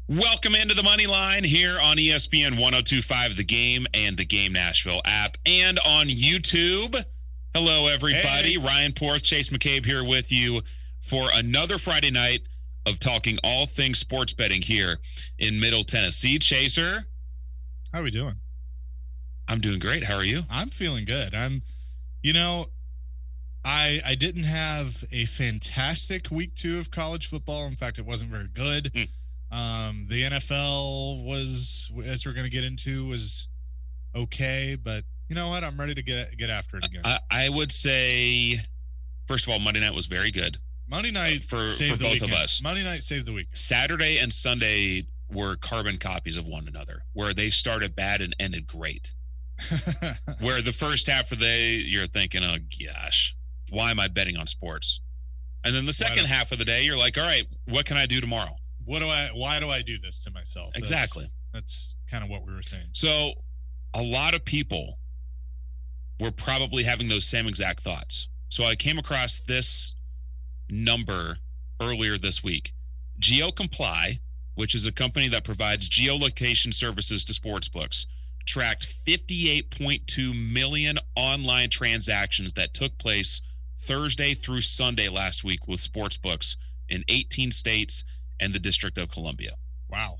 Welcome into the Moneyline here on ESPN 102.5 The Game and the Game Nashville app and on YouTube. Hello, everybody. Hey. Ryan Porth, Chase McCabe here with you for another Friday night of talking all things sports betting here in Middle Tennessee. Chaser. How are we doing? I'm doing great. How are you? I'm feeling good. I didn't have a fantastic week 2 of college football. In fact, it wasn't very good. The NFL was, as we're going to get into, was okay, but you know what? I'm ready to get after it again. I would say, first of all, Monday night was very good. Monday night for saved both the weekend. of us. Monday night saved the weekend. Saturday and Sunday were carbon copies of one another, where they started bad and ended great. Where the first half of the day, you're thinking, oh, gosh, why am I betting on sports? And then the second half of the day, you're like, all right, what can I do tomorrow? Why do I do this to myself? Exactly. That's kind of what we were saying. So a lot of people were probably having those same exact thoughts. So I came across this number earlier this week. GeoComply, which is a company that provides geolocation services to sportsbooks, tracked 58.2 million online transactions that took place Thursday through Sunday last week with sportsbooks in 18 states and the District of Columbia. Wow.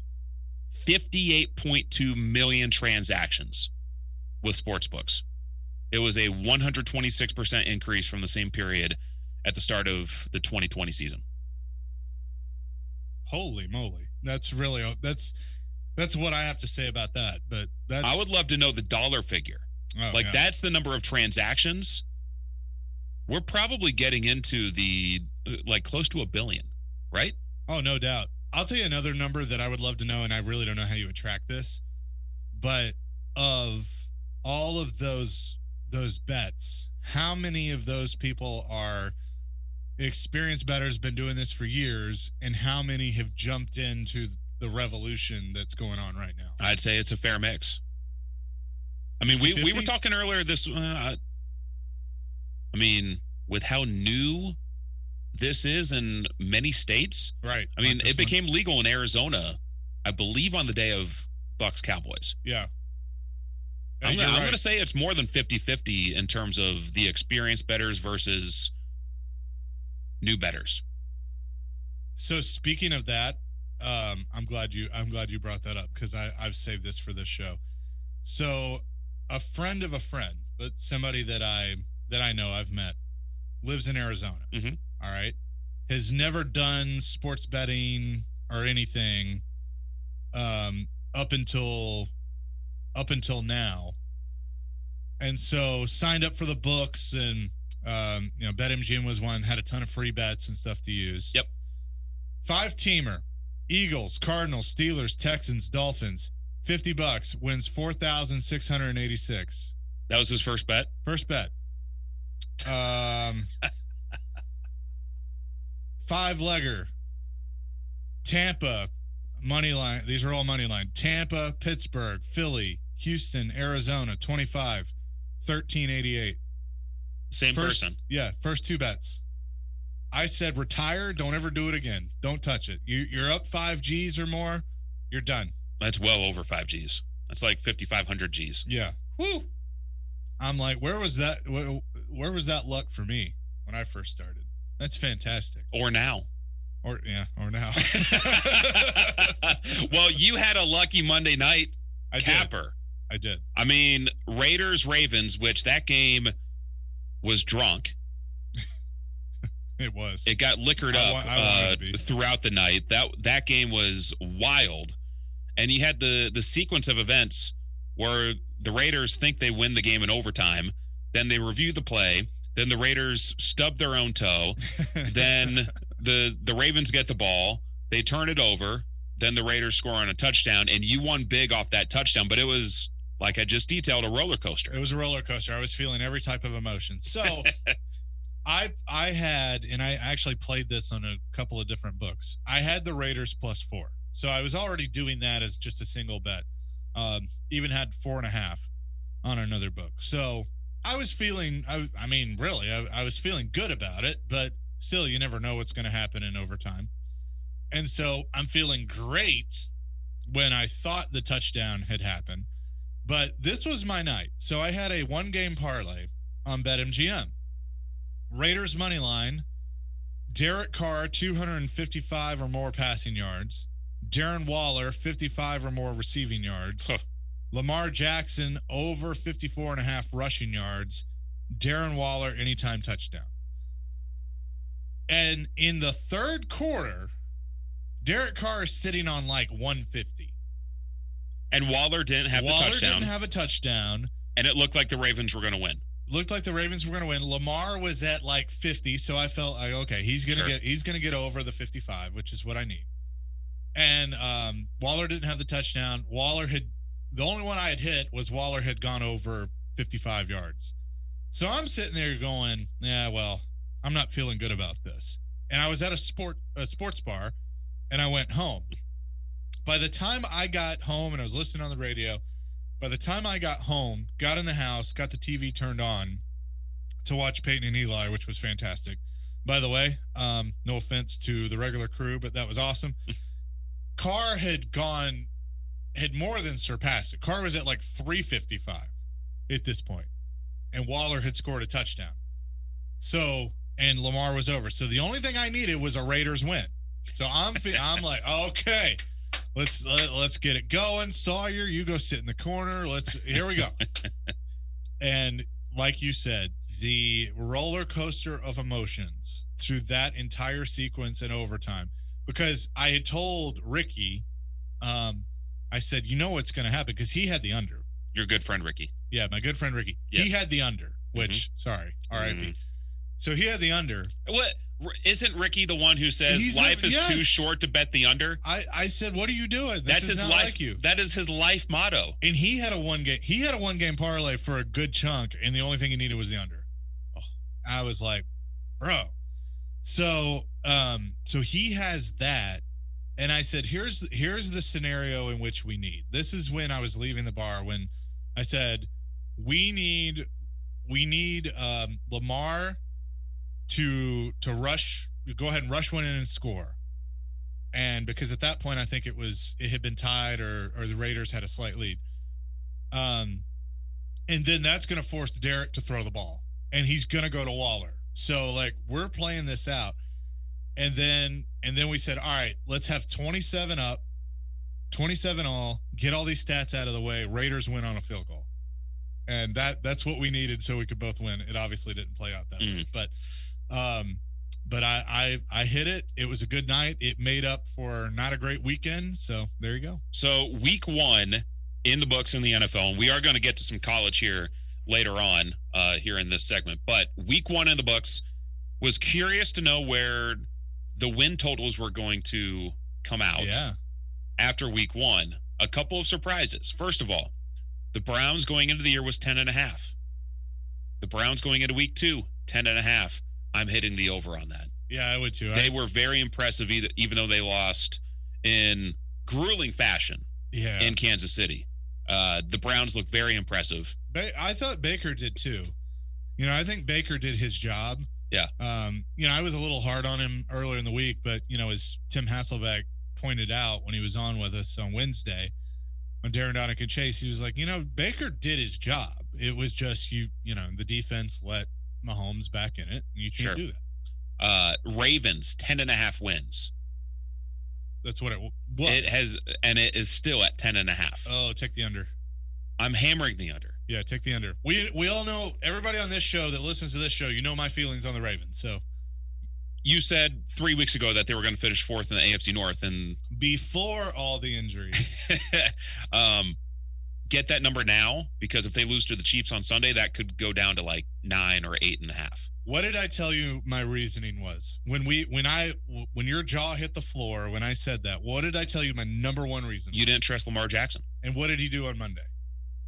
58.2 million transactions with sportsbooks. It was a 126% increase from the same period at the start of the 2020 season. Holy moly. That's what I have to say about that. But I would love to know the dollar figure. That's the number of transactions. We're probably getting into the close to $1 billion, right? Oh, no doubt. I'll tell you another number that I would love to know, and I really don't know how you would track this. But of all of those bets, how many of those people are experienced bettors, been doing this for years, and how many have jumped into the revolution that's going on right now? I'd say it's a fair mix. I mean, we were talking earlier this. With how new this is in many states, right? I mean, it became legal in Arizona, I believe, on the day of Bucks Cowboys. Yeah. I'm going to say it's more than 50-50 in terms of the experienced bettors versus new bettors. So speaking of that, I'm glad you brought that up because I've saved this for this show. So a friend of a friend, but somebody that I know I've met, lives in Arizona. Mm-hmm. All right. Has never done sports betting or anything up until now. And so signed up for the books and BetMGM was one, had a ton of free bets and stuff to use. Yep. 5-teamer, Eagles, Cardinals, Steelers, Texans, Dolphins, $50 wins 4,686. That was his first bet? First bet. 5-legger, Tampa, Moneyline. These are all Moneyline. Tampa, Pittsburgh, Philly, Houston, Arizona, 25, 1388. Same person. Yeah, first 2 bets. I said retire, don't ever do it again. Don't touch it. You're up 5 G's or more, you're done. That's well over 5 G's. That's like 5,500 G's. Yeah. Woo. I'm like, where was that luck for me when I first started? That's fantastic. Or now. Or now. Well, you had a lucky Monday night capper. I did. I mean, Raiders-Ravens, which that game was drunk. It was. It got liquored up throughout the night. That game was wild. And you had the sequence of events where the Raiders think they win the game in overtime. Then they review the play. Then the Raiders stub their own toe. Then the Ravens get the ball. They turn it over. Then the Raiders score on a touchdown. And you won big off that touchdown. But it was, like I just detailed, a roller coaster. It was a roller coaster. I was feeling every type of emotion. So I had, and I actually played this on a couple of different books. I had the Raiders +4. So I was already doing that as just a single bet. Even had 4.5 on another book. So I was feeling, I was feeling good about it, but still, you never know what's going to happen in overtime. And so I'm feeling great when I thought the touchdown had happened. But this was my night. So I had a 1-game parlay on BetMGM. Raiders money line, Derek Carr 255 or more passing yards, Darren Waller 55 or more receiving yards, Lamar Jackson over 54.5 rushing yards, Darren Waller anytime touchdown. And in the third quarter, Derek Carr is sitting on like 150. And Waller didn't have the touchdown. Waller didn't have a touchdown. And it looked like the Ravens were going to win. Looked like the Ravens were going to win. Lamar was at like 50, so I felt like, okay, he's going to get over the 55, which is what I need. And Waller didn't have the touchdown. The only one I had hit was Waller had gone over 55 yards. So I'm sitting there going, yeah, well, I'm not feeling good about this. And I was at a sports bar, and I went home. By the time I got home, and I was listening on the radio, by the time I got home, got in the house, got the TV turned on to watch Peyton and Eli, which was fantastic. By the way, no offense to the regular crew, but that was awesome. Carr had more than surpassed it. Carr was at like 355 at this point, and Waller had scored a touchdown. So, and Lamar was over. So the only thing I needed was a Raiders win. So I'm like, okay, let's get it going. Sawyer, you go sit in the corner. Here we go. And like you said, the roller coaster of emotions through that entire sequence and overtime, because I had told Ricky, I said, you know what's going to happen, because he had the under. Your good friend Ricky. Yeah, my good friend Ricky. Yes. He had the under, which, sorry, R.I.P. Mm-hmm. So he had the under. What? Isn't Ricky the one who says life is too short to bet the under? I said, what are you doing? That's his life. Like you. That is his life motto. And he had a one game parlay for a good chunk, and the only thing he needed was the under. Oh. I was like, bro. So he has that, and I said, here's the scenario in which we need. This is when I was leaving the bar, when I said we need Lamar to go ahead and rush one in and score. And because at that point I think it had been tied or the Raiders had a slight lead. And then that's going to force Derek to throw the ball, and he's going to go to Waller. So like we're playing this out. And then we said, all right, let's have 27 up, 27 all, get all these stats out of the way. Raiders win on a field goal. And that's what we needed so we could both win. It obviously didn't play out that way, but I hit it. It was a good night. It made up for not a great weekend. So there you go. So week 1 in the books in the NFL, and we are going to get to some college here later on here in this segment, but week 1 in the books. Was curious to know where the win totals were going to come out after week 1. A couple of surprises. First of all, the Browns going into the year was 10.5. The Browns going into week 2, 10.5. I'm hitting the over on that. Yeah, I would too. They were very impressive, even though they lost in grueling fashion in Kansas City. The Browns look very impressive. I thought Baker did too. I think Baker did his job. Yeah. I was a little hard on him earlier in the week, but, as Tim Hasselbeck pointed out when he was on with us on Wednesday on Darren Donick and Chase, he was like, Baker did his job. It was just, the defense let Mahomes back in it. And you can't do that. Ravens, 10.5 wins. That's what it was. It has, and it is still at 10.5. Oh, take the under. I'm hammering the under. Yeah, take the under. We all know, everybody on this show that listens to this show, my feelings on the Ravens. So you said 3 weeks ago that they were going to finish 4th in the AFC North, and before all the injuries. Get that number now, because if they lose to the Chiefs on Sunday, that could go down to like 9 or 8.5. What did I tell you my reasoning was? When your jaw hit the floor, when I said that, what did I tell you my number one reason was? You didn't trust Lamar Jackson. And what did he do on Monday?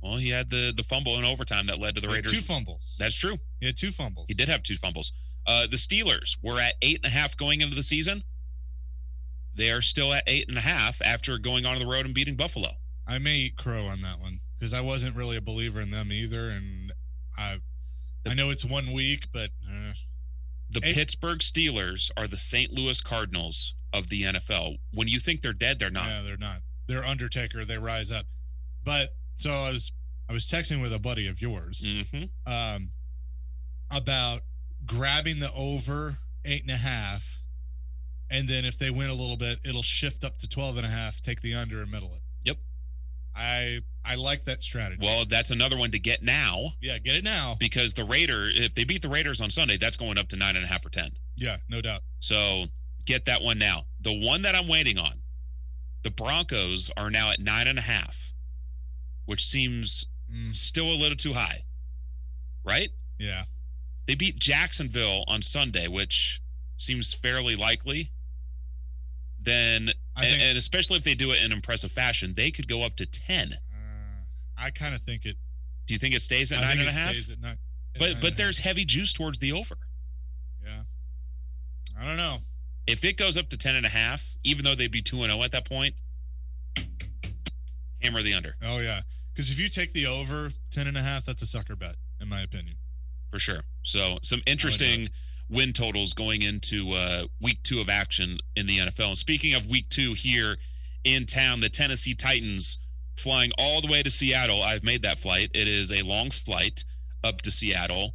Well, he had the fumble in overtime that led to the Raiders. 2 fumbles. That's true. He had 2 fumbles. He did have 2 fumbles. The Steelers were at 8.5 going into the season. They are still at 8.5 after going on the road and beating Buffalo. I may eat crow on that one because I wasn't really a believer in them either, and I know it's 1 week, but the Pittsburgh Steelers are the St. Louis Cardinals of the NFL. When you think they're dead, they're not. Yeah, they're not. they're Undertaker, they rise up. But so I was texting with a buddy of yours about grabbing the over 8.5, and then if they win a little bit, it'll shift up to 12.5, take the under and middle it. Yep. I like that strategy. Well, that's another one to get now. Yeah, get it now. Because if they beat the Raiders on Sunday, that's going up to 9.5 or 10. Yeah, no doubt. So get that one now. The one that I'm waiting on, the Broncos are now at 9.5, which seems still a little too high, right? Yeah. They beat Jacksonville on Sunday, which seems fairly likely. Then, and especially if they do it in impressive fashion, they could go up to 10. I kind of think it. Do you think it stays at 9.5? Stays at 9. But there's heavy juice towards the over. Yeah. I don't know. If it goes up to 10.5, even though they'd be 2-0 at that point, hammer the under. Oh, yeah. Because if you take the over 10.5, that's a sucker bet, in my opinion. For sure. So some interesting win totals going into week 2 of action in the NFL. And speaking of week 2 here in town, the Tennessee Titans flying all the way to Seattle. I've made that flight. It is a long flight up to Seattle.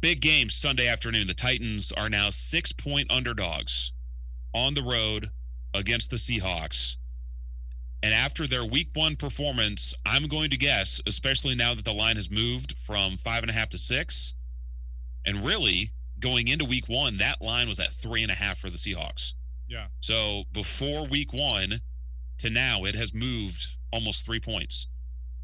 Big game Sunday afternoon. The Titans are now 6-point underdogs on the road against the Seahawks. And after their week 1 performance, I'm going to guess, especially now that the line has moved from 5.5 to 6, and really going into week 1, that line was at 3.5 for the Seahawks. Yeah. So before week 1 to now, it has moved almost 3 points.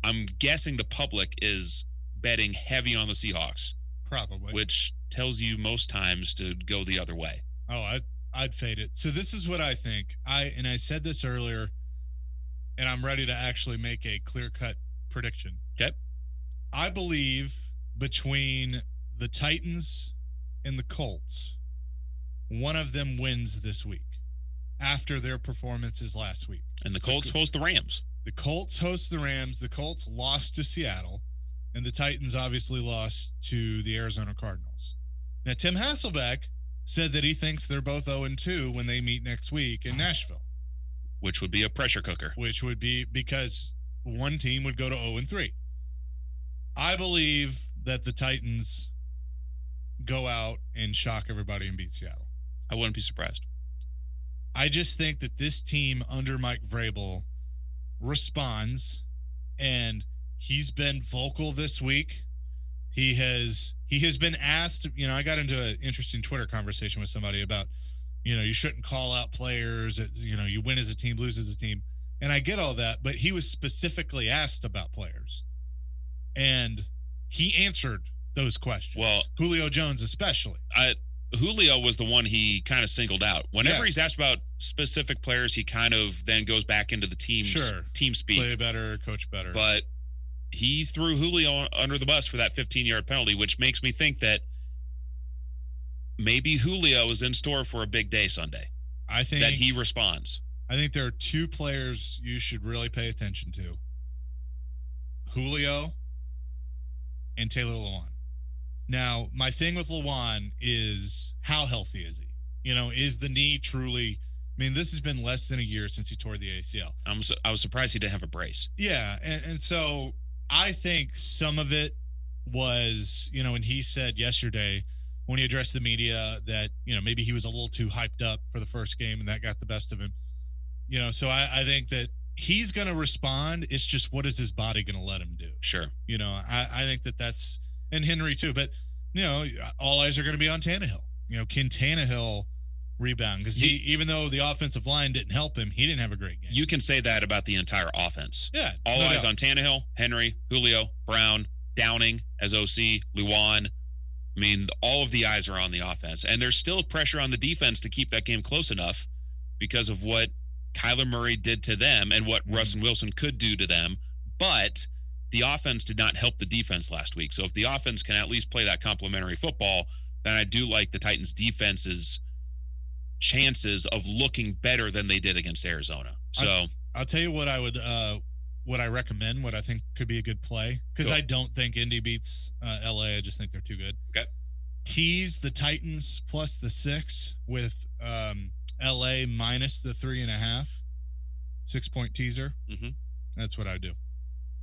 I'm guessing the public is betting heavy on the Seahawks. Probably. Which tells you most times to go the other way. Oh, I'd fade it. So this is what I think. I said this earlier, and I'm ready to actually make a clear-cut prediction. Okay. I believe between the Titans and the Colts, one of them wins this week after their performances last week. And the Colts host the Rams. The Colts host the Rams. The Colts lost to Seattle, and the Titans obviously lost to the Arizona Cardinals. Now, Tim Hasselbeck said that he thinks they're both 0-2 when they meet next week in Nashville. Which would be a pressure cooker. Which would be because one team would go to 0-3. I believe that the Titans go out and shock everybody and beat Seattle. I wouldn't be surprised. I just think that this team under Mike Vrabel responds, and he's been vocal this week. He has been asked, I got into an interesting Twitter conversation with somebody about, you shouldn't call out players, you win as a team, lose as a team. And I get all that, but he was specifically asked about players. And he answered those questions. Well, Julio Jones especially. Julio was the one he kind of singled out. Whenever he's asked about specific players, he kind of then goes back into the team speak. Play better, coach better. But he threw Julio under the bus for that 15-yard penalty, which makes me think that maybe Julio is in store for a big day Sunday. I think that he responds. I think there are 2 players you should really pay attention to. Julio and Taylor Lewan. Now, my thing with Lewan is how healthy is he? Is the knee truly – I mean, this has been less than a year since he tore the ACL. I was surprised he didn't have a brace. Yeah, and so I think some of it was, and he said yesterday when he addressed the media that, maybe he was a little too hyped up for the first game and that got the best of him. So I think that he's going to respond. It's just what is his body going to let him do? Sure. I think that's – and Henry too, but all eyes are going to be on Tannehill. Can Tannehill rebound? Because even though the offensive line didn't help him, he didn't have a great game. You can say that about the entire offense. Yeah, all eyes on Tannehill, Henry, Julio, Brown, Downing as OC, Lewan. I mean, all of the eyes are on the offense, and there's still pressure on the defense to keep that game close enough because of what Kyler Murray did to them and what Russell Wilson could do to them, but the offense did not help the defense last week. So if the offense can at least play that complementary football, then I do like the Titans' defense's chances of looking better than they did against Arizona. So I'll tell you what I would, what I recommend, what I think could be a good play, because I don't think Indy beats LA. I just think they're too good. Okay. Tease the Titans plus the 6 with LA minus the 3.5. 6-point teaser. Mm-hmm. That's what I do.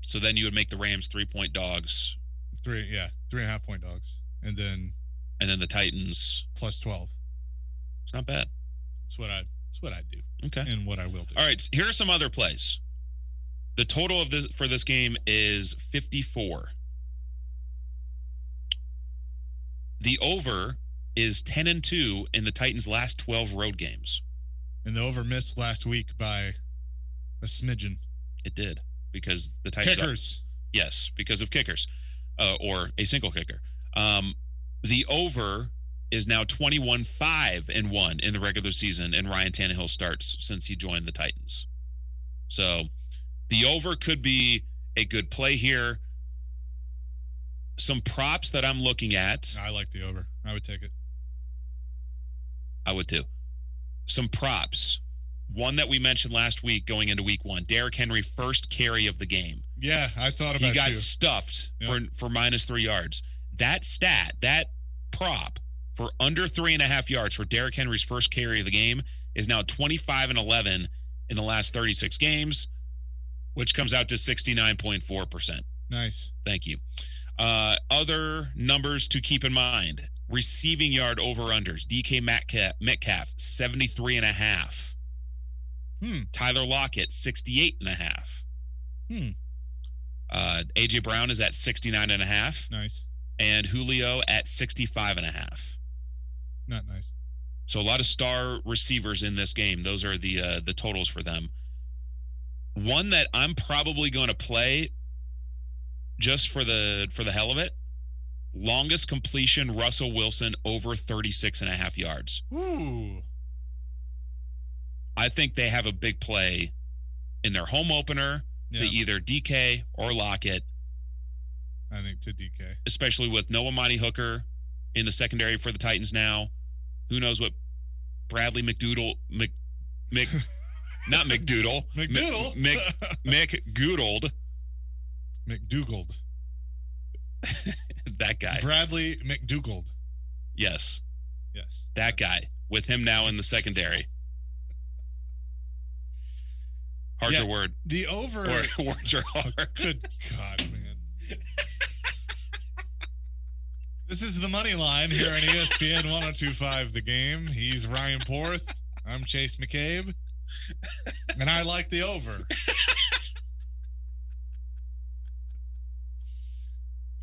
So then you would make the Rams 3-point dogs. 3.5-point dogs. And then the Titans plus 12. It's not bad. That's what I do. Okay. And what I will do. All right. So here are some other plays. The total of this for this game is 54. The over is 10-2 in the Titans' last 12 road games. And the over missed last week by a smidgen. It did because the Titans kickers. Yes, because of kickers, or a single kicker. The over is now 21-5-1 in the regular season, and Ryan Tannehill starts since he joined the Titans. So the over could be a good play here. Some props that I'm looking at. I like the over. I would take it. I would too. Some props. One that we mentioned last week going into week 1. Derrick Henry, first carry of the game. Yeah, I thought about it. He got stuffed for -3 yards. That stat, that prop for under 3.5 yards for Derrick Henry's first carry of the game is now 25-11 in the last 36 games, which comes out to 69.4%. Nice. Thank you. Other numbers to keep in mind. Receiving yard over-unders. DK Metcalf, 73.5. Tyler Lockett, 68.5. AJ Brown is at 69.5. Nice. And Julio at 65.5. Not nice. So a lot of star receivers in this game. Those are the totals for them. One that I'm probably going to play just for the hell of it. Longest completion, Russell Wilson, over 36.5 yards. Ooh. I think they have a big play in their home opener to either DK or Lockett. I think to DK. Especially with no Amani Hooker in the secondary for the Titans now. Who knows what Bradley McDoodle... not McDoodle. McDoodle? McGoodled. McDougald. That guy. Bradley McDougald. Yes. Yes. That guy. With him now in the secondary. Hard's a word. The over. Or words are hard. Good God, man. This is the money line here on ESPN 102.5 The Game. He's Ryan Porth. I'm Chase McCabe. And I like the over.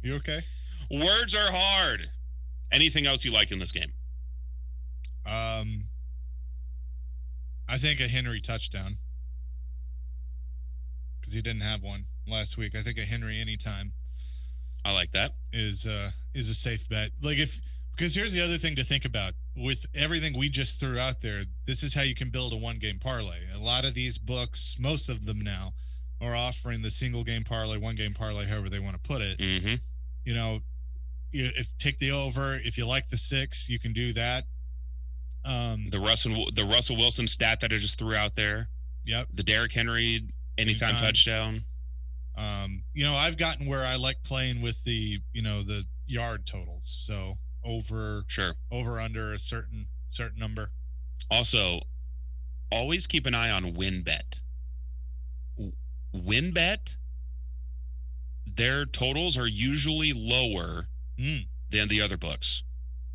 You okay? Words are hard. Anything else you like in this game? I think a Henry touchdown. Because he didn't have one last week. I think a Henry anytime. I like that. Is a safe bet. Because here's the other thing to think about. With everything we just threw out there, this is how you can build a one-game parlay. A lot of these books, most of them now, are offering the single-game parlay, one-game parlay, however they want to put it. Mm-hmm. You know, take the over. If you like the 6, you can do that. The Russell Wilson stat that I just threw out there. Yep. The Derrick Henry anytime touchdown. I've gotten where I like playing with the yard totals. So over under a certain number. Also, always keep an eye on WinBet. WinBet, their totals are usually lower than the other books.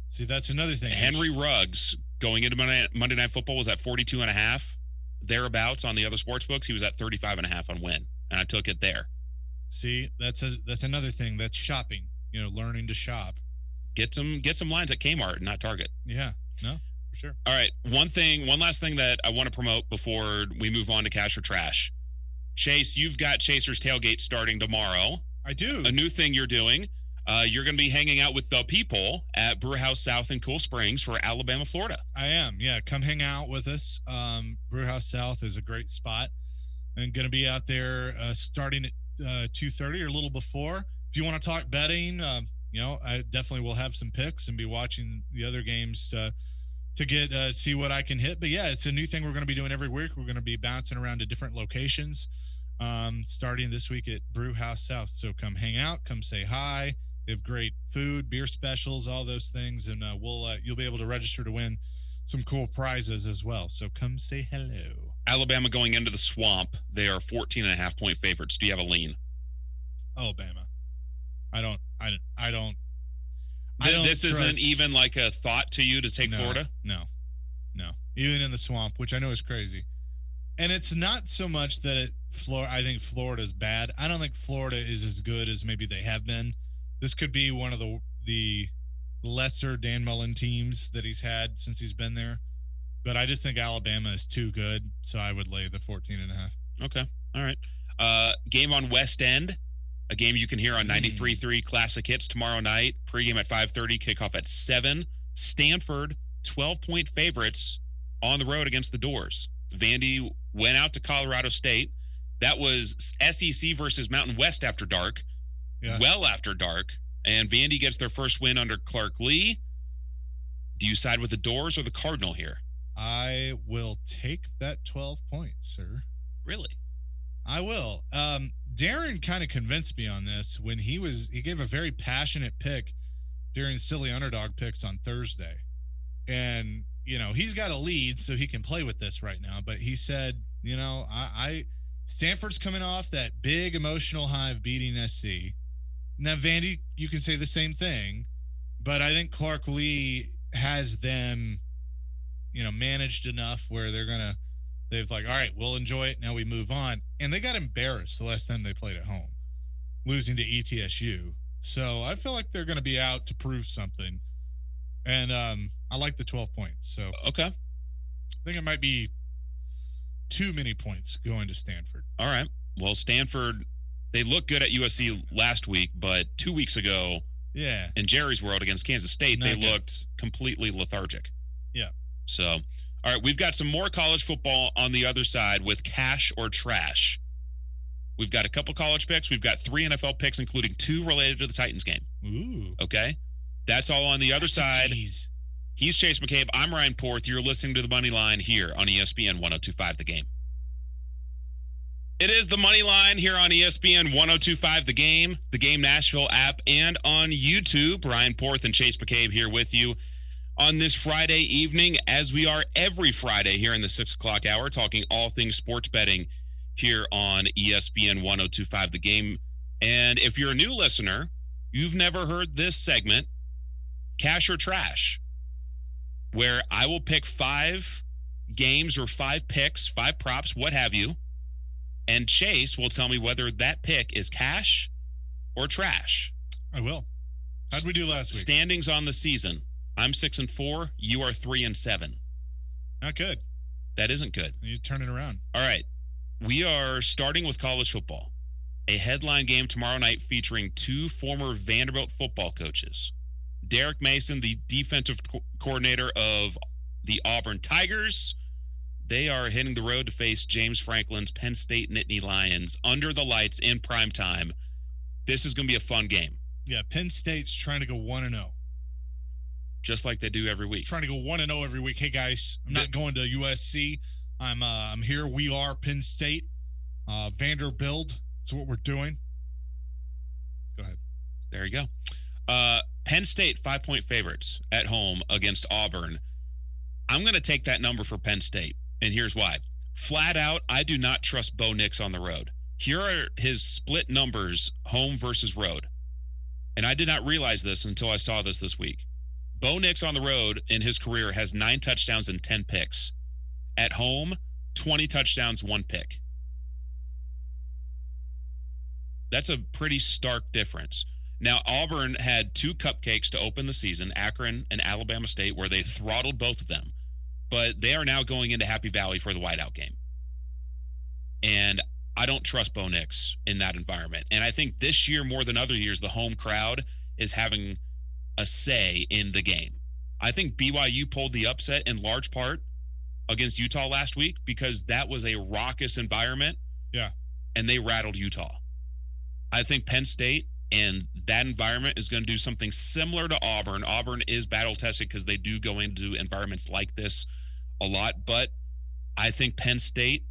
See, that's another thing. Henry Ruggs going into Monday Night Football was at 42.5. Thereabouts on the other sports books, he was at 35.5 on Win, and I took it there. See, that's another thing. That's shopping. Learning to shop. Get some lines at Kmart, not Target. Yeah, no, for sure. All right, one last thing that I want to promote before we move on to Cash or Trash. Chase, you've got Chaser's Tailgate starting tomorrow. I do. A new thing you're doing. You're going to be hanging out with the people at Brewhouse South in Cool Springs for Alabama, Florida. I am. Yeah, come hang out with us. Brewhouse South is a great spot. And going to be out there starting at 2:30 or a little before. If you want to talk betting, I definitely will have some picks and be watching the other games to get see what I can hit. But yeah, it's a new thing we're going to be doing every week. We're going to be bouncing around to different locations, starting this week at Brewhouse South. So come hang out, come say hi. They have great food, beer specials, all those things, and you'll be able to register to win some cool prizes as well. So come say hello. Alabama going into the Swamp. They are 14.5-point favorites. Do you have a lean? Alabama. I don't. This isn't even like a thought to you to take Florida? No. Even in the Swamp, which I know is crazy. And it's not so much that I think Florida's bad. I don't think Florida is as good as maybe they have been. This could be one of the lesser Dan Mullen teams that he's had since he's been there. But I just think Alabama is too good, so I would lay the 14.5. Okay. All right. Game on West End, a game you can hear on 93.3 Classic Hits tomorrow night. Pregame at 5:30, kickoff at 7. Stanford, 12-point favorites on the road against the Doors. Vandy went out to Colorado State. That was SEC versus Mountain West after dark, well after dark. And Vandy gets their first win under Clark Lee. Do you side with the Doors or the Cardinal here? I will take that 12 points, sir. Really? I will. Darren kind of convinced me on this when he gave a very passionate pick during Silly Underdog Picks on Thursday. And, he's got a lead, so he can play with this right now. But he said, Stanford's coming off that big emotional high of beating SC. Now, Vandy, you can say the same thing. But I think Clark Lee has them, managed enough where they've like, all right, we'll enjoy it. Now we move on. And they got embarrassed the last time they played at home, losing to ETSU. So I feel like they're going to be out to prove something. And I like the 12 points. So okay. I think it might be too many points going to Stanford. All right. Well, Stanford, they looked good at USC last week, but 2 weeks ago, in Jerry's world against Kansas State, they looked completely lethargic. Yeah. So, all right, we've got some more college football on the other side with cash or trash. We've got a couple college picks. We've got 3 NFL picks, including 2 related to the Titans game. Ooh. Okay? That's all on the other side. Geez. He's Chase McCabe. I'm Ryan Porth. You're listening to the Moneyline here on ESPN 102.5 The Game. It is the Moneyline here on ESPN 102.5 The Game Nashville app, and on YouTube. Ryan Porth and Chase McCabe here with you on this Friday evening, as we are every Friday here in the 6 o'clock hour, talking all things sports betting here on ESPN 102.5 The Game. And if you're a new listener, you've never heard this segment, Cash or Trash, where I will pick 5 games or 5 picks, 5 props, what have you, and Chase will tell me whether that pick is cash or trash. I will. How'd we do last week? Standings on the season. I'm 6-4. You are 3-7. Not good. That isn't good. You turn it around. All right. We are starting with college football. A headline game tomorrow night featuring 2 former Vanderbilt football coaches. Derek Mason, the defensive coordinator of the Auburn Tigers. They are hitting the road to face James Franklin's Penn State Nittany Lions under the lights in prime time. This is going to be a fun game. Yeah, Penn State's trying to go 1-0. Just like they do every week. Trying to go 1-0 every week. Hey, guys, I'm not going to USC. I'm here. We are Penn State. Vanderbilt. That's what we're doing. Go ahead. There you go. Penn State, 5-point favorites at home against Auburn. I'm going to take that number for Penn State, and here's why. Flat out, I do not trust Bo Nix on the road. Here are his split numbers, home versus road. And I did not realize this until I saw this week. Bo Nix on the road in his career has 9 touchdowns and 10 picks. At home, 20 touchdowns, 1 pick. That's a pretty stark difference. Now, Auburn had 2 cupcakes to open the season, Akron and Alabama State, where they throttled both of them. But they are now going into Happy Valley for the whiteout game. And I don't trust Bo Nix in that environment. And I think this year, more than other years, the home crowd is having a say in the game. I think BYU pulled the upset in large part against Utah last week because that was a raucous environment. Yeah. And they rattled Utah. I think Penn State and that environment is going to do something similar to Auburn. Auburn is battle-tested because they do go into environments like this a lot. But I think Penn State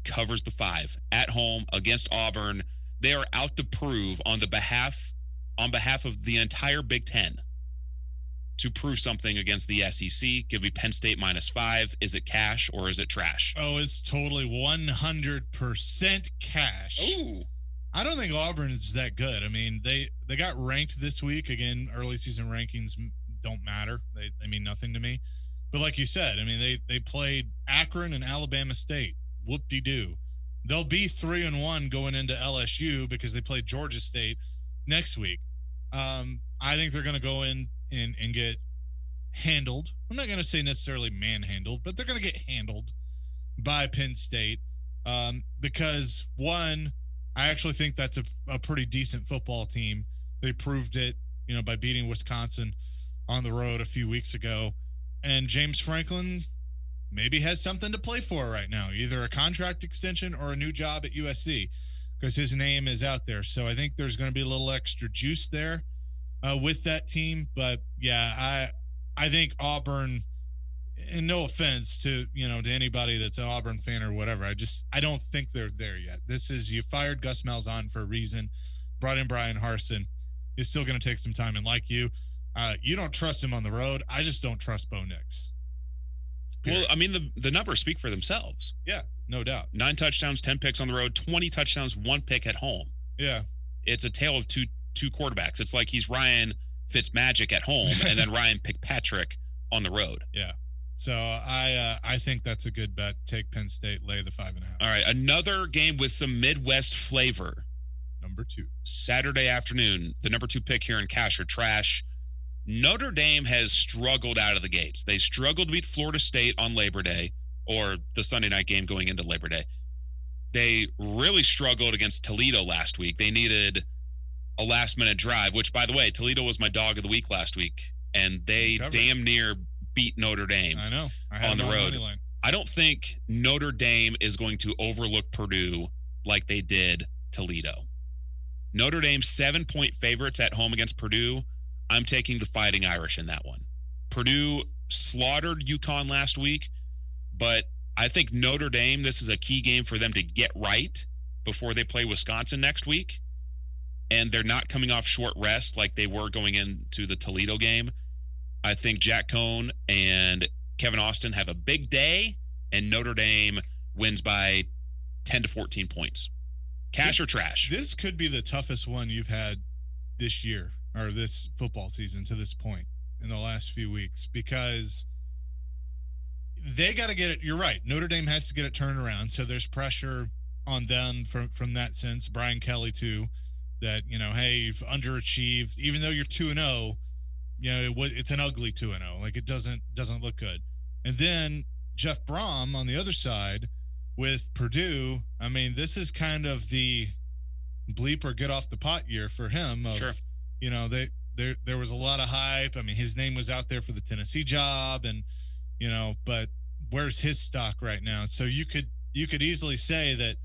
covers the 5 at home against Auburn. They are out to prove on behalf of the entire Big Ten to prove something against the SEC. Give me Penn State -5. Is it cash or is it trash? Oh, it's totally 100% cash. Ooh. I don't think Auburn is that good. I mean, they got ranked this week. Again, early season rankings don't matter. They mean nothing to me. But like you said, I mean, they played Akron and Alabama State. Whoop-de-doo. They'll be 3-1 going into LSU because they play Georgia State next week. I think they're going to go in and get handled. I'm not going to say necessarily manhandled, but they're going to get handled by Penn State because, one, I actually think that's a pretty decent football team. They proved it, by beating Wisconsin on the road a few weeks ago. And James Franklin maybe has something to play for right now, either a contract extension or a new job at USC because his name is out there. So I think there's going to be a little extra juice there with that team. But, yeah, I think Auburn, and no offense to anybody that's an Auburn fan or whatever, I don't think they're there yet. You fired Gus Malzahn for a reason, brought in Brian Harsin. It's still going to take some time. And like you don't trust him on the road. I just don't trust Bo Nix. Well, I mean, the numbers speak for themselves. Yeah, no doubt. 9 touchdowns, 10 picks on the road, 20 touchdowns, 1 pick at home. Yeah. It's a tale of two quarterbacks. It's like he's Ryan Fitzmagic at home and then Ryan Fitzpatrick on the road. Yeah. So I think that's a good bet. Take Penn State, lay the 5.5. All right, another game with some Midwest flavor. Number 2. Saturday afternoon, the number 2 pick here in Cash or Trash. Notre Dame has struggled out of the gates. They struggled to beat Florida State on Labor Day, or the Sunday night game going into Labor Day. They really struggled against Toledo last week. They needed a last-minute drive, which, by the way, Toledo was my dog of the week last week, and they damn near beat Notre Dame. I know. On the road. I don't think Notre Dame is going to overlook Purdue like they did Toledo. Notre Dame 7-point favorites at home against Purdue. I'm taking the Fighting Irish in that one. Purdue slaughtered UConn last week, but I think Notre Dame, this is a key game for them to get right before they play Wisconsin next week. And they're not coming off short rest like they were going into the Toledo game. I think Jack Cohn and Kevin Austin have a big day, and Notre Dame wins by 10 to 14 points. Cash or trash? This could be the toughest one you've had this year or this football season to this point in the last few weeks because they got to get it. You're right. Notre Dame has to get it turned around. So there's pressure on them from that sense. Brian Kelly, too, that, hey, you've underachieved. Even though you're 2-0, it's an ugly 2-0. Like, it doesn't look good. And then Jeff Brom on the other side with Purdue. I mean, this is kind of the bleep or get off the pot year for him. Sure. There was a lot of hype. I mean, his name was out there for the Tennessee job, and but where's his stock right now? So you could easily say that,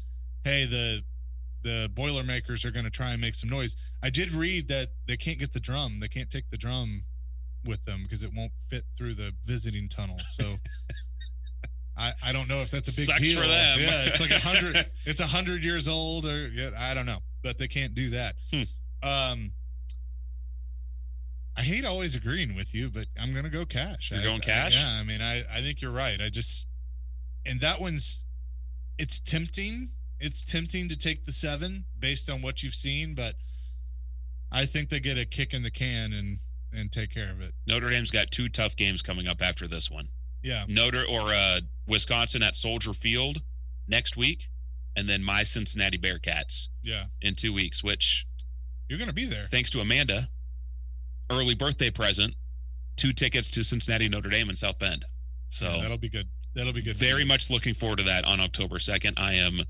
hey, the Boilermakers are going to try and make some noise. I did read that they can't get the drum. They can't take the drum with them because it won't fit through the visiting tunnel. So I don't know if that's a big Sucks deal. for them. Yeah, it's like 100. It's 100 years old, or I don't know, but they can't do that. I hate always agreeing with you, but I'm going to go cash. You're going cash? Yeah, I mean, I think you're right. And that one's, it's tempting. It's tempting to take the 7 based on what you've seen, but I think they get a kick in the can and take care of it. Notre Dame's got 2 tough games coming up after this one. Yeah. Wisconsin at Soldier Field next week, and then my Cincinnati Bearcats in 2 weeks, which you're going to be there. Thanks to Amanda. Early birthday present, 2 tickets to Cincinnati Notre Dame in South Bend. So that'll be good. That'll be good. Very much looking forward to that on October 2nd. I am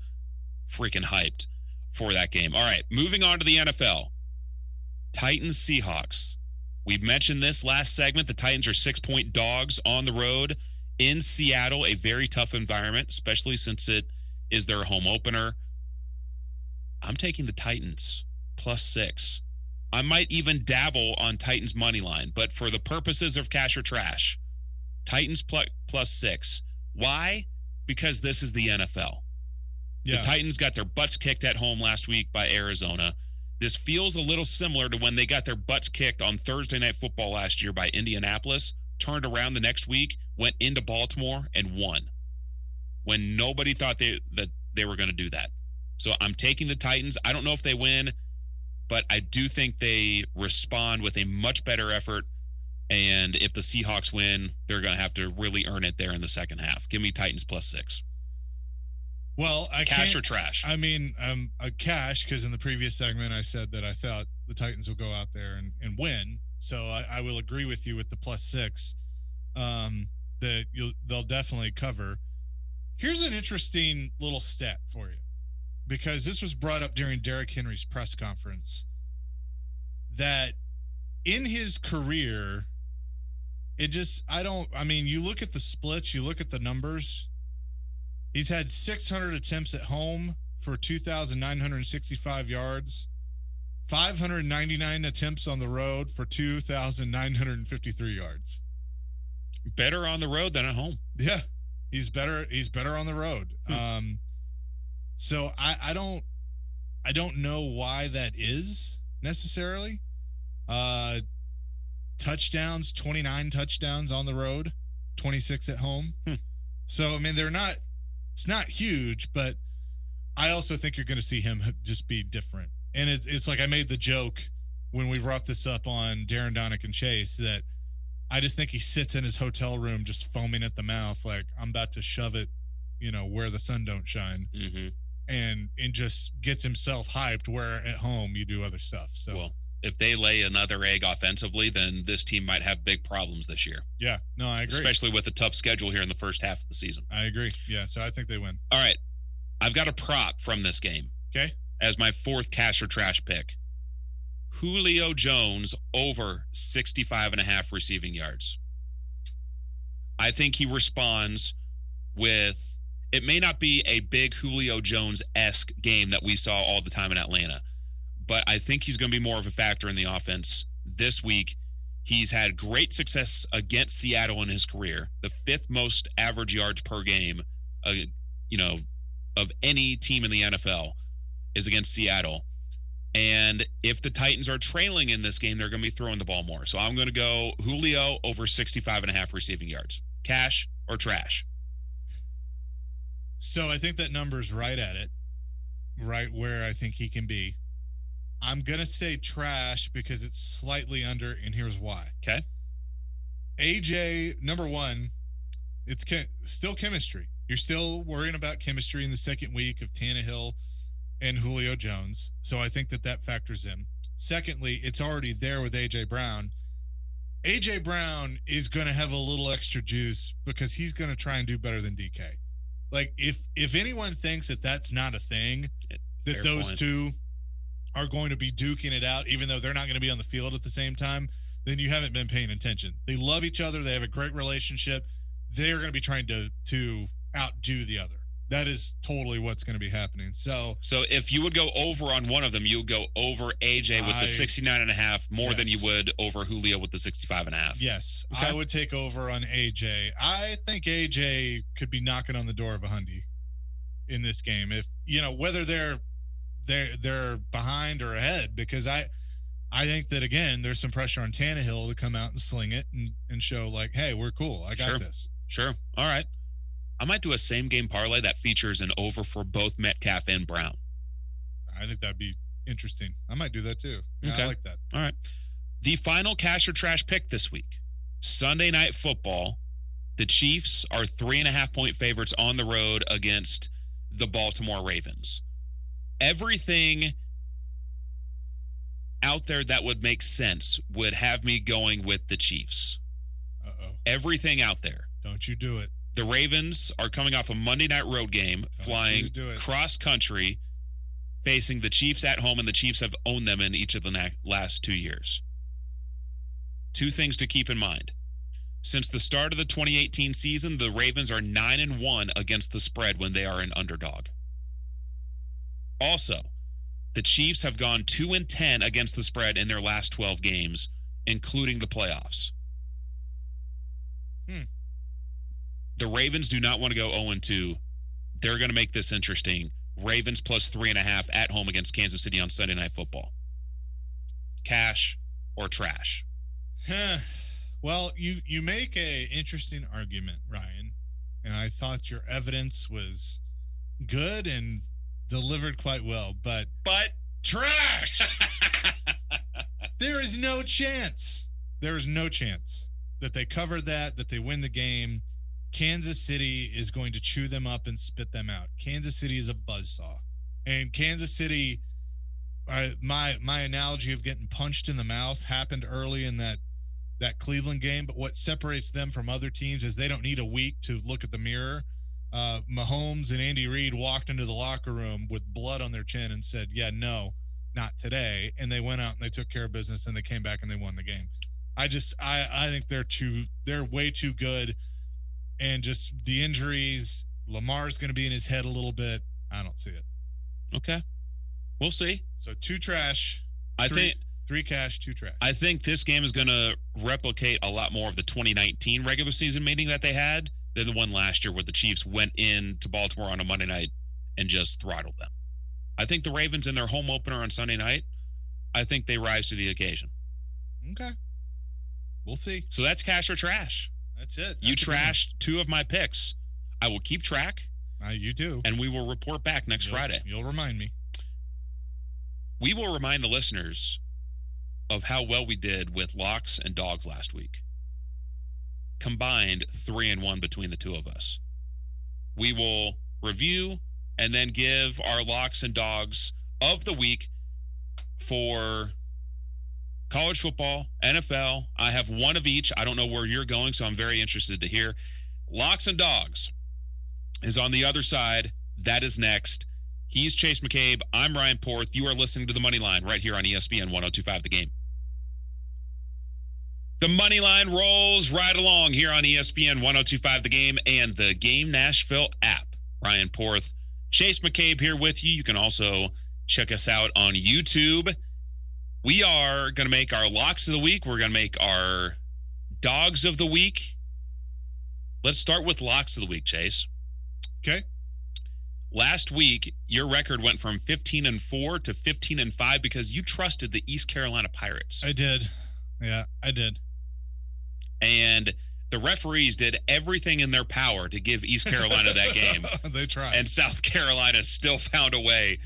freaking hyped for that game. All right, moving on to the NFL. Titans Seahawks. We've mentioned this last segment. The Titans are 6-point dogs on the road in Seattle, a very tough environment, especially since it is their home opener. I'm taking the Titans +6. I might even dabble on Titans money line, but for the purposes of cash or trash, Titans +6. Why? Because this is the NFL. Yeah. The Titans got their butts kicked at home last week by Arizona. This feels a little similar to when they got their butts kicked on Thursday Night Football last year by Indianapolis, turned around the next week, went into Baltimore, and won when nobody thought that they were going to do that. So I'm taking the Titans. I don't know if they win, but I do think they respond with a much better effort. And if the Seahawks win, they're going to have to really earn it there in the second half. Give me Titans +6. Well, cash or trash? I mean, a cash, because in the previous segment I said that I thought the Titans will go out there and win. So I will agree with you with the +6 that they'll definitely cover. Here's an interesting little stat for you, because this was brought up during Derrick Henry's press conference, that in his career, you look at the splits, you look at the numbers. He's had 600 attempts at home for 2,965 yards, 599 attempts on the road for 2,953 yards. Better on the road than at home. Yeah, he's better on the road. So I don't know why that is necessarily. Touchdowns, 29 touchdowns on the road, 26 at home. So I mean, it's not huge, but I also think you're going to see him just be different. And it's like I made the joke when we brought this up on Darren, Donick, and Chase that I just think he sits in his hotel room just foaming at the mouth like, I'm about to shove it, where the sun don't shine. Mm-hmm. And just gets himself hyped, where at home you do other stuff. So, well, if they lay another egg offensively, then this team might have big problems this year. Yeah, no, I agree. Especially with a tough schedule here in the first half of the season. I agree. Yeah, so I think they win. All right. I've got a prop from this game. Okay. As my fourth cash or trash pick. Julio Jones over 65.5 receiving yards. I think he responds with, it may not be a big Julio Jones-esque game that we saw all the time in Atlanta, but I think he's going to be more of a factor in the offense this week. He's had great success against Seattle in his career, the 5th most average yards per game, of any team in the NFL is against Seattle. And if the Titans are trailing in this game, they're going to be throwing the ball more. So I'm going to go Julio over 65.5 receiving yards. Cash or trash? So I think that number's right at it, right where I think he can be. I'm going to say trash because it's slightly under, and here's why. Okay. AJ, number one, it's still chemistry. You're still worrying about chemistry in the second week of Tannehill and Julio Jones. So I think that factors in. Secondly, it's already there with AJ Brown. AJ Brown is going to have a little extra juice because he's going to try and do better than DK. Like, if anyone thinks that that's not a thing, that those two are going to be duking it out, even though they're not going to be on the field at the same time, then you haven't been paying attention. They love each other. They have a great relationship. They're going to be trying to outdo the other. That is totally what's going to be happening. So if you would go over on one of them, you would go over AJ with the 69.5 more than you would over Julio with the 65.5. Yes. Okay. I would take over on AJ. I think AJ could be knocking on the door of a hundy in this game. If, whether they're behind or ahead, because I think that, again, there's some pressure on Tannehill to come out and sling it and show like, hey, we're cool. I got this. Sure. All right. I might do a same game parlay that features an over for both Metcalf and Brown. I think that'd be interesting. I might do that too. Yeah, okay. I like that. All right. The final cash or trash pick this week. Sunday Night Football. The Chiefs are 3.5-point favorites on the road against the Baltimore Ravens. Everything out there that would make sense would have me going with the Chiefs. Everything out there. Don't you do it. The Ravens are coming off a Monday night road game, flying cross country, facing the Chiefs at home, and the Chiefs have owned them in each of the last 2 years. Two things to keep in mind. Since the start of the 2018 season, the Ravens are 9-1 against the spread when they are an underdog. Also, the Chiefs have gone 2-10 against the spread in their last 12 games, including the playoffs. The Ravens do not want to go 0-2. They're going to make this interesting. Ravens plus 3.5 at home against Kansas City on Sunday Night Football. cash or trash? Well, you make a interesting argument, Ryan, and I thought your evidence was good and delivered quite well, but trash. There is no chance. There is no chance that they cover that they win the game. Kansas City is going to chew them up and spit them out. Kansas City is a buzzsaw. And Kansas City, my analogy of getting punched in the mouth happened early in that Cleveland game, but what separates them from other teams is they don't need a week to look at the mirror. Mahomes and Andy Reid walked into the locker room with blood on their chin and said, yeah, no, not today. And they went out and they took care of business and they came back and they won the game. I think they're way too good. And just the injuries, Lamar's going to be in his head a little bit. I don't see it. Okay. We'll see. So 2 trash. I think 3 cash, 2 trash. I think this game is going to replicate a lot more of the 2019 regular season meeting that they had than the one last year where the Chiefs went into Baltimore on a Monday night and just throttled them. I think the Ravens in their home opener on Sunday night, I think they rise to the occasion. Okay. We'll see. So that's cash or trash. That's it. You trashed 2 of my picks. I will keep track. You do. And we will report back next Friday. You'll remind me. We will remind the listeners of how well we did with locks and dogs last week. Combined 3-1 between the 2 of us. We will review and then give our locks and dogs of the week for college football, NFL. I have one of each. I don't know where you're going, so I'm very interested to hear. Locks and dogs is on the other side. That is next. He's Chase McCabe. I'm Ryan Porth. You are listening to The Moneyline right here on ESPN 102.5 The Game. The Moneyline rolls right along here on ESPN 102.5 The Game and the Game Nashville app. Ryan Porth, Chase McCabe here with you. You can also check us out on YouTube. We are going to make our locks of the week. We're going to make our dogs of the week. Let's start with locks of the week, Chase. Okay. Last week, your record went from 15-4 to 15-5 because you trusted the East Carolina Pirates. I did. Yeah, I did. And the referees did everything in their power to give East Carolina that game. They tried. And South Carolina still found a way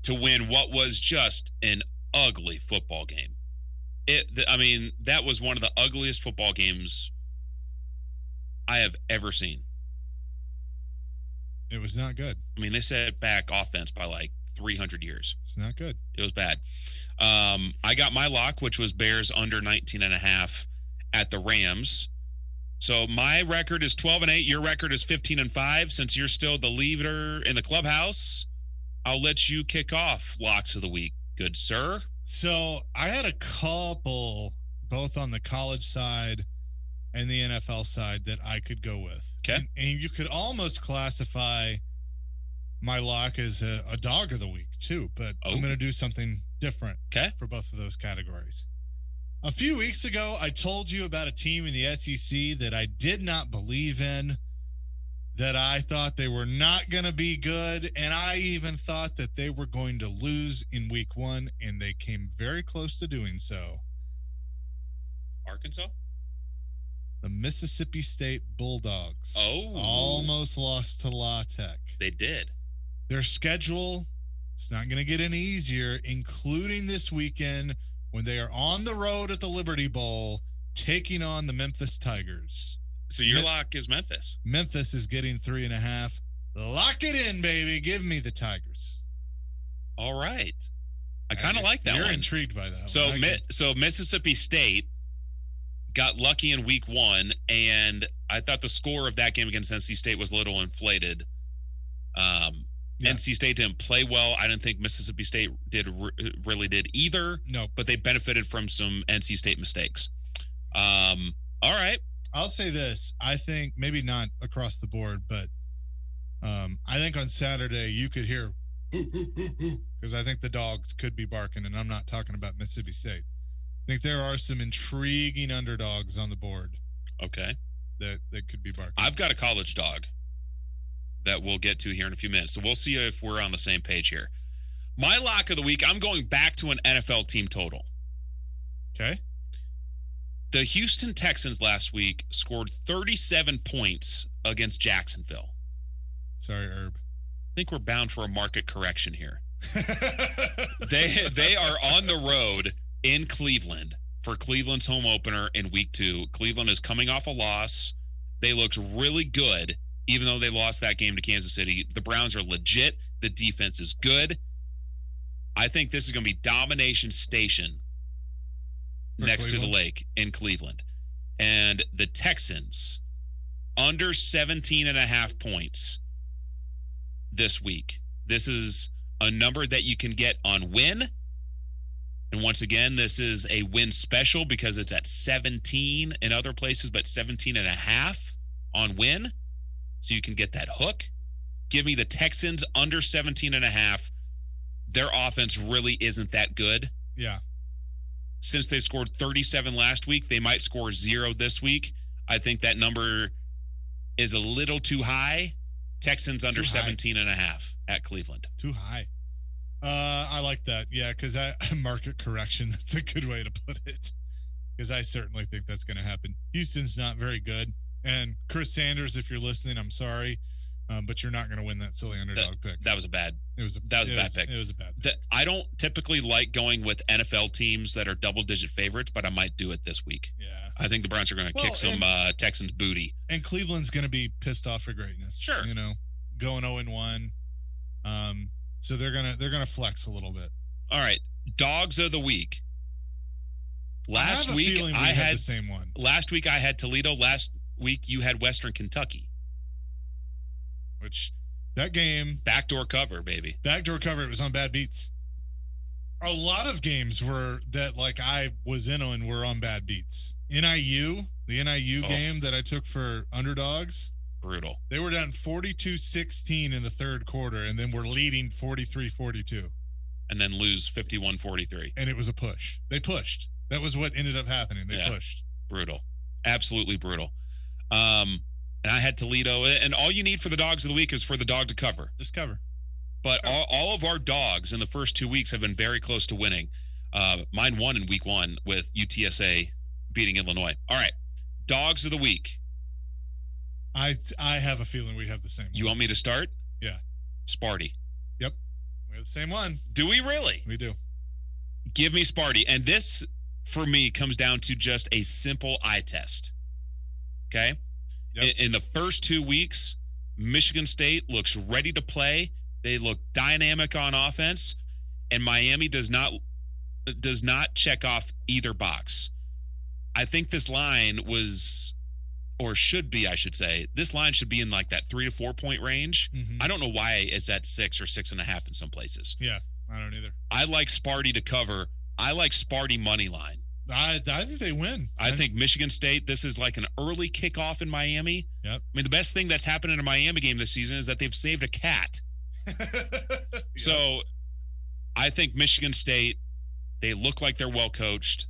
to win what was just an ugly football game. That was one of the ugliest football games I have ever seen. It was not good. They set back offense by like 300 years. It's not good. It was bad. I got my lock, which was Bears under 19.5 at the Rams. So my record is 12-8. Your record is 15-5. Since you're still the leader in the clubhouse, I'll let you kick off locks of the week. Good sir. So I had a couple, both on the college side and the NFL side, that I could go with. Okay. And you could almost classify my lock as a dog of the week too, but I'm going to do something different for both of those categories. A few weeks ago, I told you about a team in the SEC that I did not believe in, that I thought they were not going to be good, and I even thought that they were going to lose in week 1, and they came very close to doing so. Arkansas? The Mississippi State Bulldogs. Almost lost to La Tech. They did. Their schedule, it's not going to get any easier, including this weekend when they are on the road at the Liberty Bowl taking on the Memphis Tigers. So your lock is Memphis. Memphis is getting 3.5. Lock it in, baby. Give me the Tigers. All right. I kind of like that one. You're intrigued by that one. So Mississippi State got lucky in week 1, and I thought the score of that game against NC State was a little inflated. NC State didn't play well. I didn't think Mississippi State really did either. No, but they benefited from some NC State mistakes. All right. I'll say this. I think maybe not across the board, but I think on Saturday you could hear because I think the dogs could be barking, and I'm not talking about Mississippi State. I think there are some intriguing underdogs on the board. Okay. That could be barking. I've got a college dog that we'll get to here in a few minutes. So we'll see if we're on the same page here. My lock of the week, I'm going back to an NFL team total. Okay. The Houston Texans last week scored 37 points against Jacksonville. Sorry, Herb. I think we're bound for a market correction here. They are on the road in Cleveland for Cleveland's home opener in week 2. Cleveland is coming off a loss. They looked really good, even though they lost that game to Kansas City. The Browns are legit. The defense is good. I think this is going to be domination station next to the lake in Cleveland. And the Texans, under 17.5 points this week. This is a number that you can get on win. And once again, this is a win special because it's at 17 in other places, but 17.5 on win. So you can get that hook. Give me the Texans under 17.5. Their offense really isn't that good. Yeah. Since they scored 37 last week, they might score 0 this week. I think that number is a little too high. Texans under 17.5 at Cleveland. Too high. I like that. Yeah, because market correction. That's a good way to put it. Because I certainly think that's going to happen. Houston's not very good. And Chris Sanders, if you're listening, I'm sorry. But you're not going to win that silly underdog pick. That was a bad. It was a bad pick. It was a bad pick. I don't typically like going with NFL teams that are double-digit favorites, but I might do it this week. Yeah. I think the Browns are going to kick some Texans booty. And Cleveland's going to be pissed off for greatness. Sure. You know, going 0-1. So they're gonna flex a little bit. All right, dogs of the week. Last week I had the same one. Last week I had Toledo. Last week you had Western Kentucky. Which that game backdoor cover, baby. Backdoor cover. It was on bad beats. A lot of games were that like I was in on were on bad beats. The NIU game that I took for underdogs. Brutal. They were down 42-16 in the third quarter, and then we're leading 43-42. And then lose 51-43. And it was a push. They pushed. That was what ended up happening. They pushed. Brutal. Absolutely brutal. And I had Toledo. And all you need for the dogs of the week is for the dog to cover. Just cover. But all of our dogs in the first 2 weeks have been very close to winning. Mine won in week 1 with UTSA beating Illinois. All right. Dogs of the week. I have a feeling we have the same one. You want me to start? Yeah. Sparty. Yep. We have the same one. Do we really? We do. Give me Sparty. And this, for me, comes down to just a simple eye test. Okay? Yep. In the first 2 weeks, Michigan State looks ready to play. They look dynamic on offense. And Miami does not check off either box. I think this line was... or should be, I should say. This line should be in like that 3 to 4 point range. Mm-hmm. I don't know why it's at 6 or 6.5 in some places. Yeah, I don't either. I like Sparty to cover. I like Sparty money line. I think they win. I think Michigan State, this is like an early kickoff in Miami. Yep. I mean, the best thing that's happened in a Miami game this season is that they've saved a cat. Yep. So I think Michigan State, they look like they're well coached.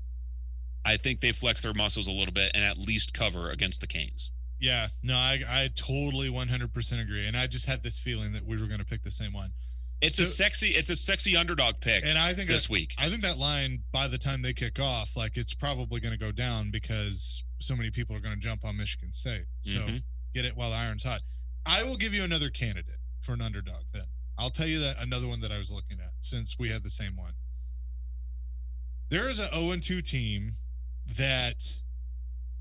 I think they flex their muscles a little bit and at least cover against the Canes. Yeah, no, I totally 100% agree. And I just had this feeling that we were going to pick the same one. It's a sexy underdog pick. And I think this week, I think that line by the time they kick off, like it's probably going to go down because so many people are going to jump on Michigan State. So get it while the iron's hot. I will give you another candidate for an underdog. Then I'll tell you that another one that I was looking at since we had the same one. There is an 0-2 team that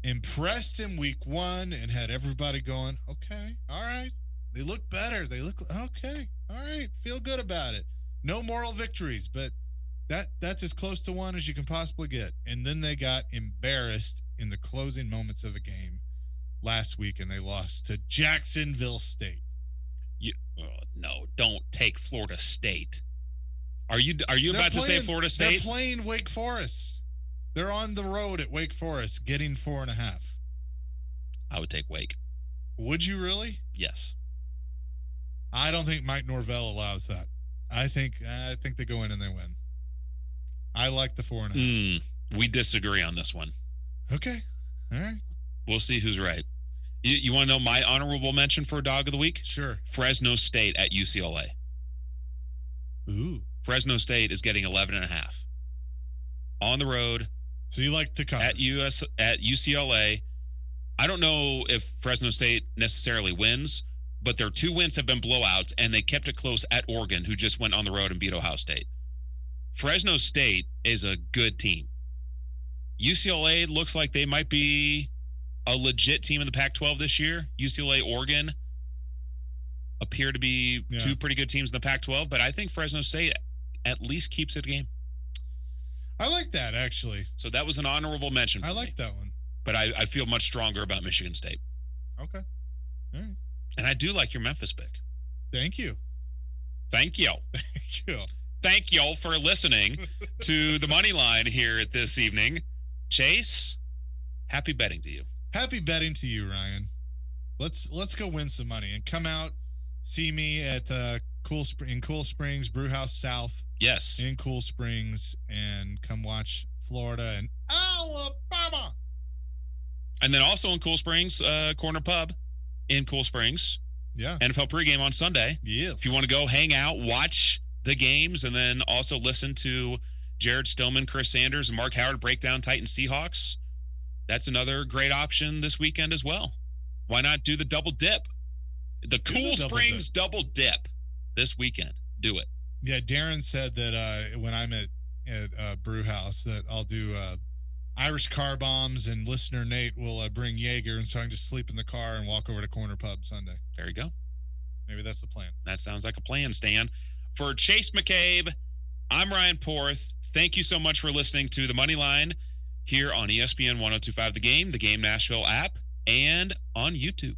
impressed in week 1 and had everybody going, okay, all right. They look better. They look okay. All right. Feel good about it. No moral victories, but that's as close to one as you can possibly get. And then they got embarrassed in the closing moments of a game last week, and they lost to Jacksonville State. No, don't take Florida State. Are you about to say Florida State? They're playing Wake Forest. They're on the road at Wake Forest getting 4.5. I would take Wake. Would you really? Yes. I don't think Mike Norvell allows that. I think they go in and they win. I like the 4.5. We disagree on this one. Okay. All right. We'll see who's right. You want to know my honorable mention for dog of the week? Sure. Fresno State at UCLA. Ooh. Fresno State is getting 11.5. On the road, So you like to cover at UCLA. I don't know if Fresno State necessarily wins, but their 2 wins have been blowouts, and they kept it close at Oregon, who just went on the road and beat Ohio State. Fresno State is a good team. UCLA looks like they might be a legit team in the Pac-12 this year. UCLA, Oregon appear to be 2 pretty good teams in the Pac-12, but I think Fresno State at least keeps it a game. I like that, actually. So that was an honorable mention for me. That one. But I feel much stronger about Michigan State. Okay. All right. And I do like your Memphis pick. Thank you. Thank you. Thank you. Thank you for listening to the Moneyline here this evening. Chase, happy betting to you. Happy betting to you, Ryan. Let's go win some money and come out, see me at Cool Springs Brewhouse South. Yes. In Cool Springs, and come watch Florida and Alabama. And then also in Cool Springs, Corner Pub in Cool Springs. Yeah. NFL pregame on Sunday. Yes. If you want to go hang out, watch the games, and then also listen to Jared Stillman, Chris Sanders, and Mark Howard break down Titans Seahawks, that's another great option this weekend as well. Why not do the double dip? The Cool Springs double dip this weekend. Do it. Yeah, Darren said that when I'm at Brew House that I'll do Irish car bombs, and listener Nate will bring Jaeger, and so I can just sleep in the car and walk over to Corner Pub Sunday. There you go. Maybe that's the plan. That sounds like a plan, Stan. For Chase McCabe, I'm Ryan Porth. Thank you so much for listening to the Moneyline here on ESPN 102.5 The Game Nashville app, and on YouTube.